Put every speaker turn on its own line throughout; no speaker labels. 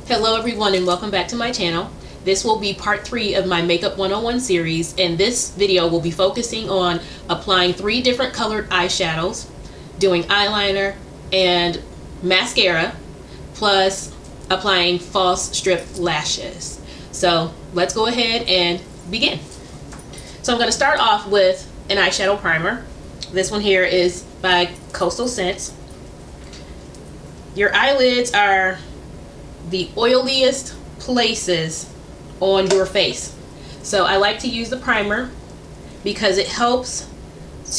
Hello everyone and welcome back to my channel. This will be part 3 of my Makeup 101 series, and this video will be focusing on applying 3 different colored eyeshadows, doing eyeliner and mascara, plus applying false strip lashes. So let's go ahead and begin. So I'm going to start off with an eyeshadow primer. This one here is by Coastal Scents. Your eyelids are the oiliest places on your face, so I like to use the primer because it helps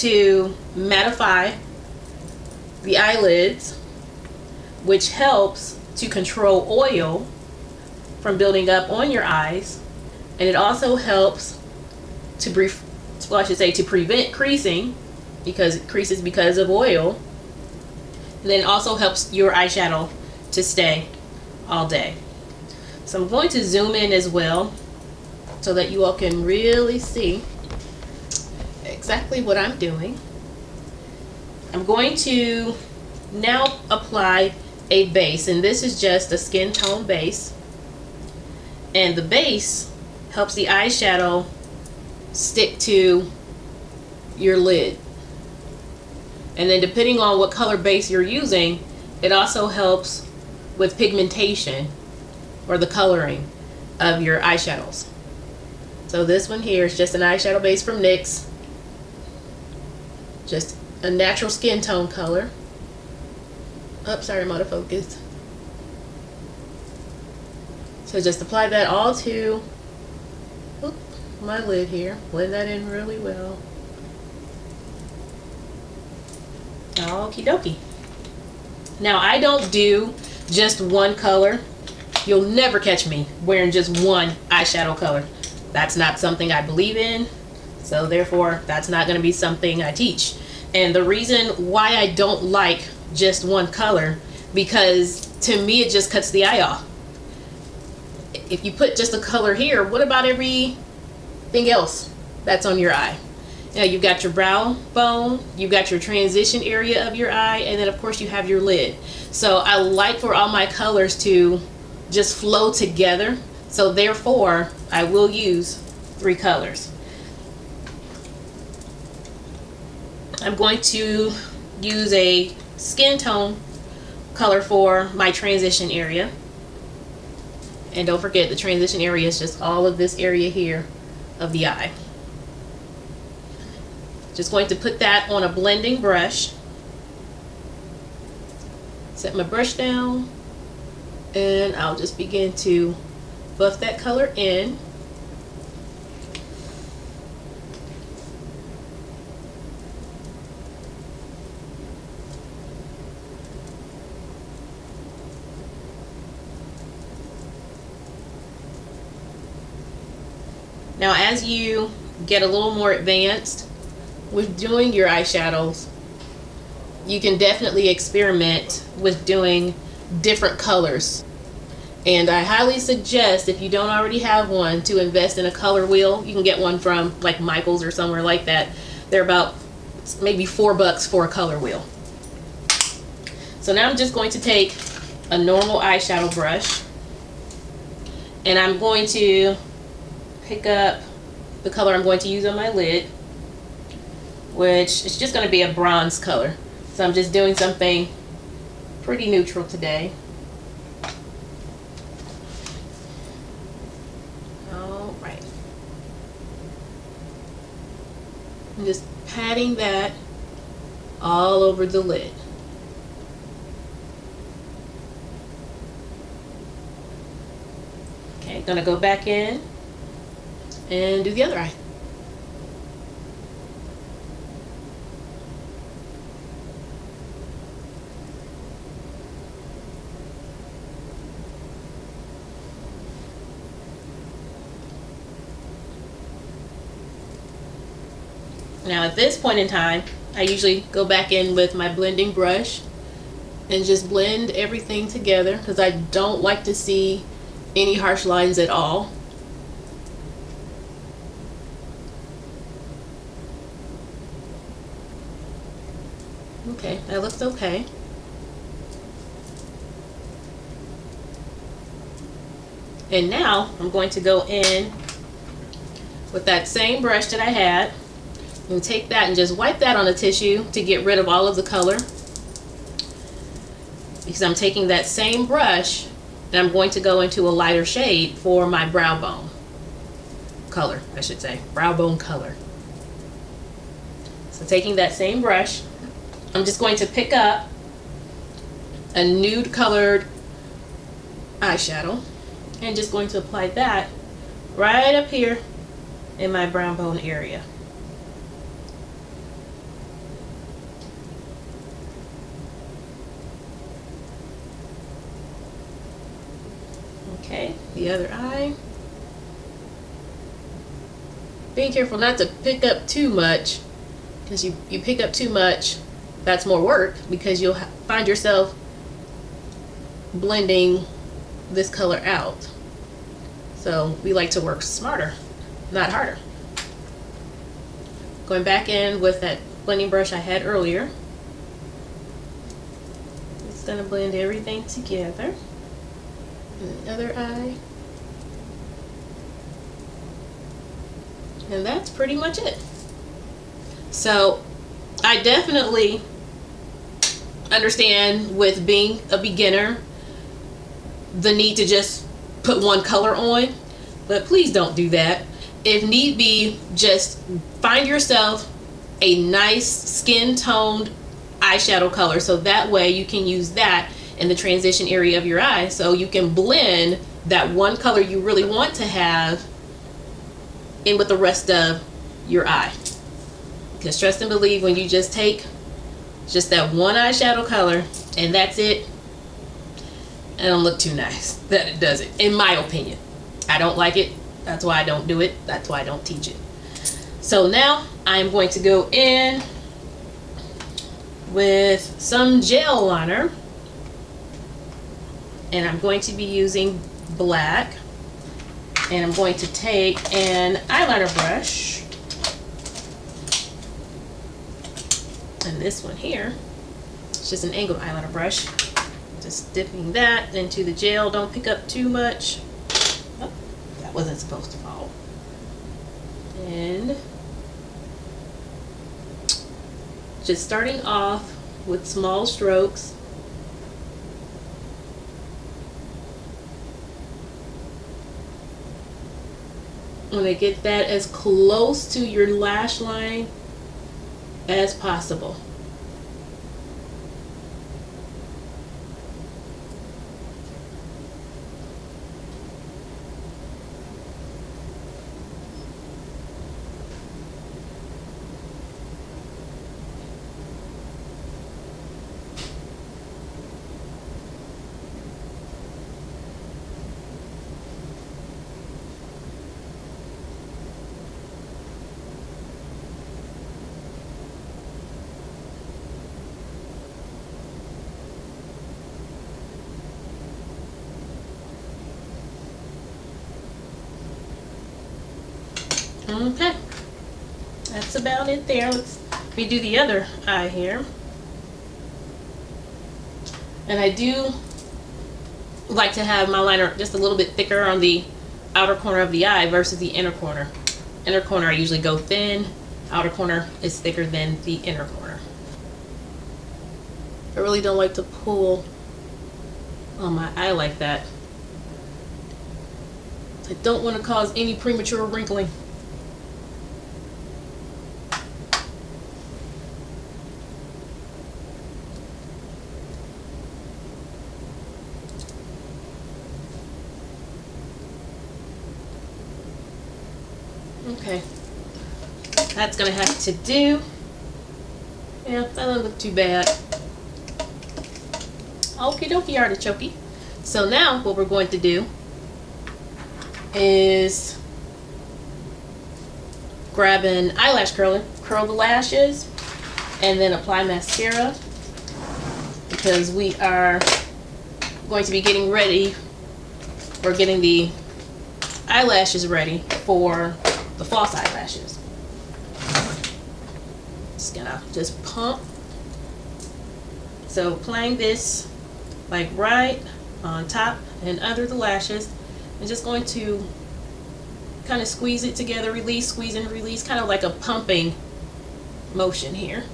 to mattify the eyelids, which helps to control oil from building up on your eyes, and it also helps to to prevent creasing, because it creases because of oil, and then it also helps your eyeshadow to stay all day. So I'm going to zoom in as well so that you all can really see exactly what I'm doing. I'm going to now apply a base, and this is just a skin tone base, and the base helps the eyeshadow stick to your lid, and then depending on what color base you're using, it also helps with pigmentation or the coloring of your eyeshadows. So this one here is just an eyeshadow base from NYX, just a natural skin tone color. Sorry, I'm out of focus. So just apply that all to my lid here. Blend that in really well. Okie dokie. Now I don't do just one color. You'll never catch me wearing just one eyeshadow color. That's not something I believe in, so therefore that's not going to be something I teach. And the reason why I don't like just one color, because to me it just cuts the eye off. If you put just a color here, what about everything else that's on your eye? You know, you've got your brow bone, you've got your transition area of your eye, and then of course you have your lid. So I like for all my colors to just flow together, so therefore I will use 3 colors. I'm going to use a skin tone color for my transition area, and don't forget the transition area is just all of this area here of the eye. Just going to put that on a blending brush. Set my brush down, and I'll just begin to buff that color in. Now as you get a little more advanced with doing your eyeshadows, you can definitely experiment with doing different colors. And I highly suggest, if you don't already have one, to invest in a color wheel. You can get one from like Michael's or somewhere like that. They're about maybe $4 for a color wheel. So now I'm just going to take a normal eyeshadow brush, and I'm going to pick up the color I'm going to use on my lid, which is just going to be a bronze color. So I'm just doing something pretty neutral today. All right. I'm just patting that all over the lid. Okay, gonna go back in and do the other eye. Now at this point in time, I usually go back in with my blending brush and just blend everything together, because I don't like to see any harsh lines at all. Okay, that looks okay. And now I'm going to go in with that same brush that I had and take that and just wipe that on a tissue to get rid of all of the color, because I'm taking that same brush and I'm going to go into a lighter shade for my brow bone color, I should say, brow bone color. So taking that same brush, I'm just going to pick up a nude colored eyeshadow and just going to apply that right up here in my brow bone area. Okay, the other eye. Being careful not to pick up too much, because you pick up too much, that's more work, because you'll find yourself blending this color out. So we like to work smarter, not harder. Going back in with that blending brush I had earlier. It's going to blend everything together. And the other eye. And that's pretty much it. So I definitely understand, with being a beginner, the need to just put one color on, but please don't do that. If need be, just find yourself a nice skin toned eyeshadow color, so that way you can use that in the transition area of your eye, so you can blend that one color you really want to have in with the rest of your eye. Because trust and believe, when you just take just that one eyeshadow color and that's it, it don't look too nice. That it does it, in my opinion. I don't like it. That's why I don't do it. That's why I don't teach it. So now I'm going to go in with some gel liner, and I'm going to be using black, and I'm going to take an eyeliner brush, and this one here, it's just an angled eyeliner brush. Just dipping that into the gel. Don't pick up too much. Oh, that wasn't supposed to fall. And just starting off with small strokes. I'm going to get that as close to your lash line as possible. Okay, that's about it there. Let's redo the other eye here. And I do like to have my liner just a little bit thicker on the outer corner of the eye versus the inner corner. Inner corner I usually go thin, outer corner is thicker than the inner corner. I really don't like to pull on my eye like that. I don't want to cause any premature wrinkling. Okay, that's gonna have to do. Yeah, that doesn't look too bad. Okie dokie, artichoke. So now what we're going to do is grab an eyelash curler, curl the lashes, and then apply mascara, because we are going to be getting ready, or getting the eyelashes ready for the false eyelashes. Just gonna pump. So applying this like right on top and under the lashes, I'm just going to kind of squeeze it together, release, squeeze and release, kind of like a pumping motion here.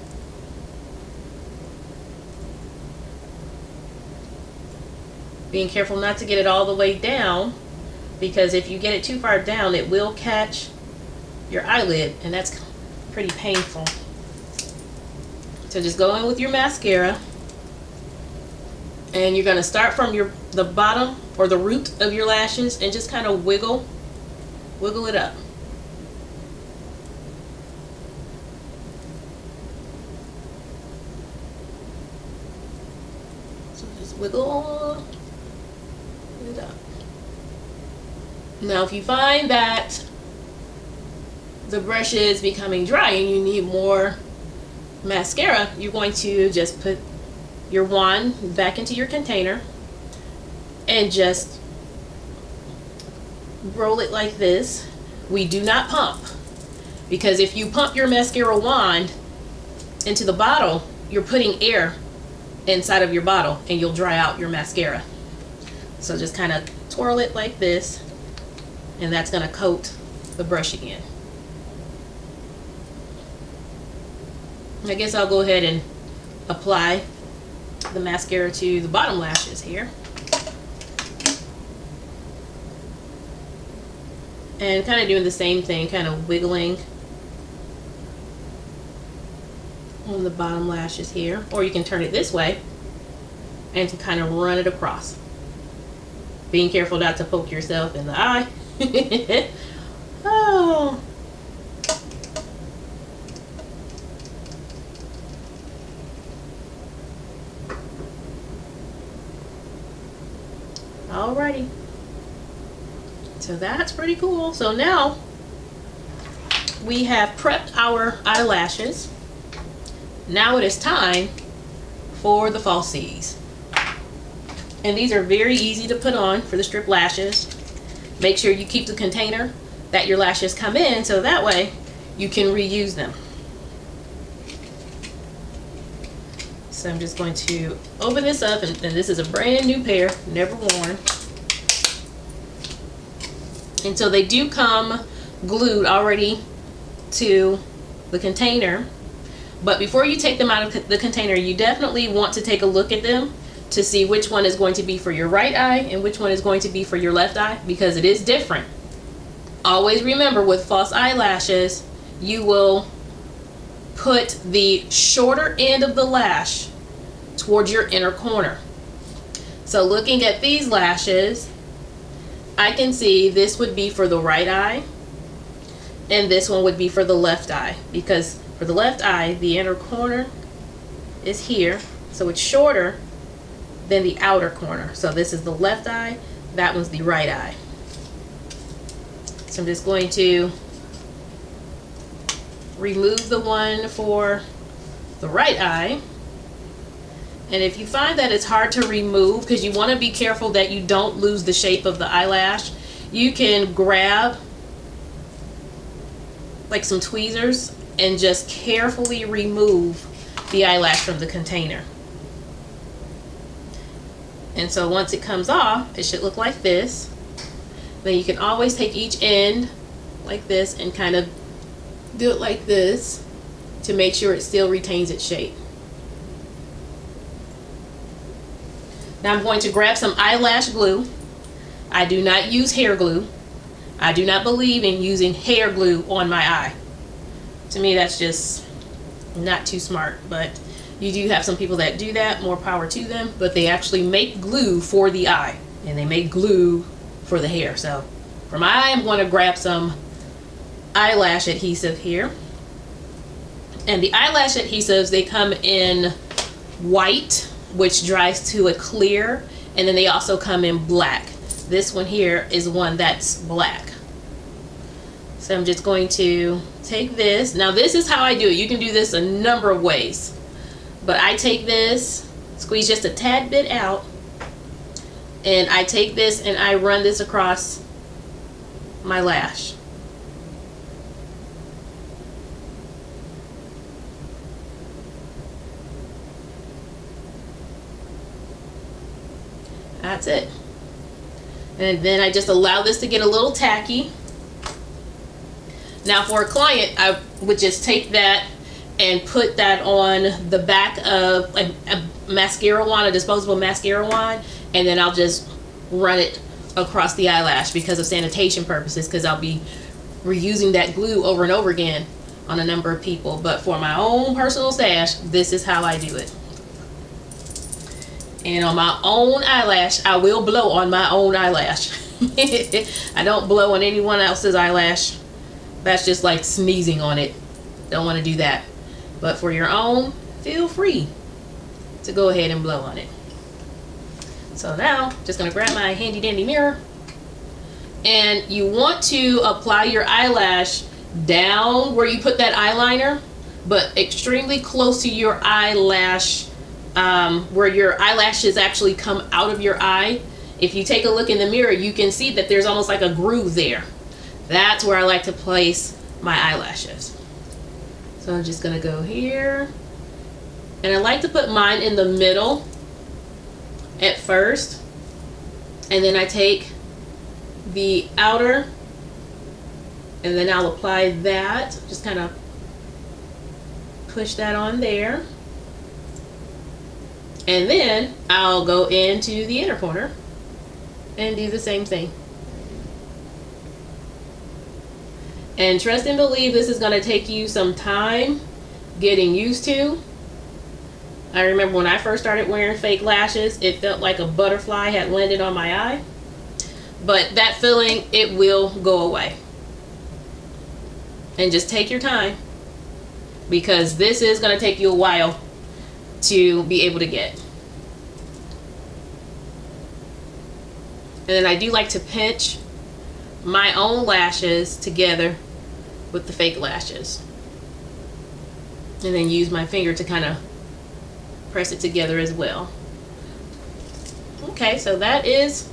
Being careful not to get it all the way down, because if you get it too far down, it will catch your eyelid, and that's pretty painful. So just go in with your mascara, and you're going to start from the bottom or the root of your lashes and just kind of wiggle it up. So just wiggle it up. Now if you find that the brush is becoming dry and you need more mascara, you're going to just put your wand back into your container and just roll it like this. We do not pump, because if you pump your mascara wand into the bottle, you're putting air inside of your bottle and you'll dry out your mascara. So just kind of twirl it like this, and that's going to coat the brush again. I guess I'll go ahead and apply the mascara to the bottom lashes here. And kind of doing the same thing, kind of wiggling on the bottom lashes here. Or you can turn it this way and to kind of run it across. Being careful not to poke yourself in the eye. Oh. Alrighty. So that's pretty cool. So now we have prepped our eyelashes. Now it is time for the falsies. And these are very easy to put on for the strip lashes. Make sure you keep the container that your lashes come in, so that way you can reuse them. So I'm just going to open this up, and this is a brand new pair, never worn. And so they do come glued already to the container. But before you take them out of the container, you definitely want to take a look at them to see which one is going to be for your right eye and which one is going to be for your left eye, because it is different. Always remember, with false eyelashes, you will put the shorter end of the lash towards your inner corner. So looking at these lashes, I can see this would be for the right eye and this one would be for the left eye, because for the left eye the inner corner is here, so it's shorter than the outer corner. So this is the left eye, that one's the right eye. So I'm just going to remove the one for the right eye. And if you find that it's hard to remove, because you want to be careful that you don't lose the shape of the eyelash, you can grab like some tweezers and just carefully remove the eyelash from the container. And so once it comes off, it should look like this. Then you can always take each end like this and kind of do it like this to make sure it still retains its shape. Now I'm going to grab some eyelash glue. I do not use hair glue. I do not believe in using hair glue on my eye. To me, that's just not too smart, but you do have some people that do that, more power to them, but they actually make glue for the eye and they make glue for the hair. So for my eye, I'm going to grab some eyelash adhesive here. And the eyelash adhesives, they come in white, which dries to a clear, and then they also come in black. This one here is one that's black. So I'm just going to take this. Now this is how I do it. You can do this a number of ways, but I take this, squeeze just a tad bit out, and I take this and I run this across my lash. That's it. And then I just allow this to get a little tacky. Now for a client, I would just take that and put that on the back of a mascara wand, a disposable mascara wand, and then I'll just run it across the eyelash because of sanitation purposes, because I'll be reusing that glue over and over again on a number of people. But for my own personal stash, this is how I do it. And on my own eyelash, I will blow on my own eyelash. I don't blow on anyone else's eyelash. That's just like sneezing on it. Don't want to do that. But for your own, feel free to go ahead and blow on it. So now, just going to grab my handy dandy mirror. And you want to apply your eyelash down where you put that eyeliner, but extremely close to your eyelash, where your eyelashes actually come out of your eye. If you take a look in the mirror, you can see that there's almost like a groove there. That's where I like to place my eyelashes. So I'm just gonna go here, and I like to put mine in the middle at first, and then I take the outer, and then I'll apply that, just kind of push that on there, and then I'll go into the inner corner and do the same thing. And trust and believe this is going to take you some time getting used to. I remember when I first started wearing fake lashes, it felt like a butterfly had landed on my eye. But that feeling, it will go away. And just take your time, because this is going to take you a while to be able to get. And then I do like to pinch my own lashes together with the fake lashes, and then use my finger to kind of press it together as well. Okay, so that is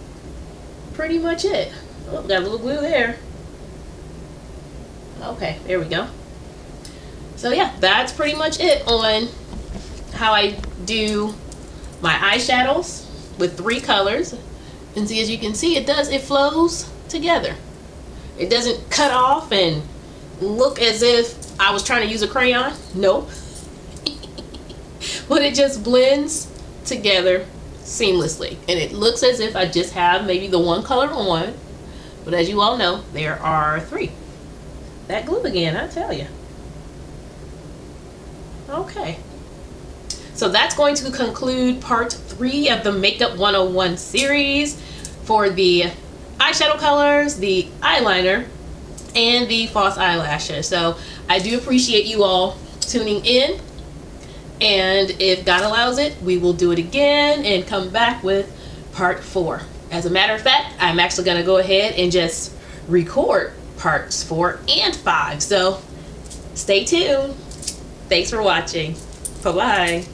pretty much it. Oh, got a little glue there. Okay, there we go. So yeah, that's pretty much it on how I do my eyeshadows with 3 colors. And see, as you can see, it flows together. It doesn't cut off and look as if I was trying to use a crayon. Nope. But it just blends together seamlessly, and it looks as if I just have maybe the one color on, but as you all know, there are 3. That glue again, I tell you. Okay, so that's going to conclude part 3 of the Makeup 101 series for the eyeshadow colors, the eyeliner, and the false eyelashes. So I do appreciate you all tuning in, and if God allows it, we will do it again and come back with part 4. As a matter of fact, I'm actually going to go ahead and just record parts 4 and 5. So stay tuned. Thanks for watching. Bye-bye.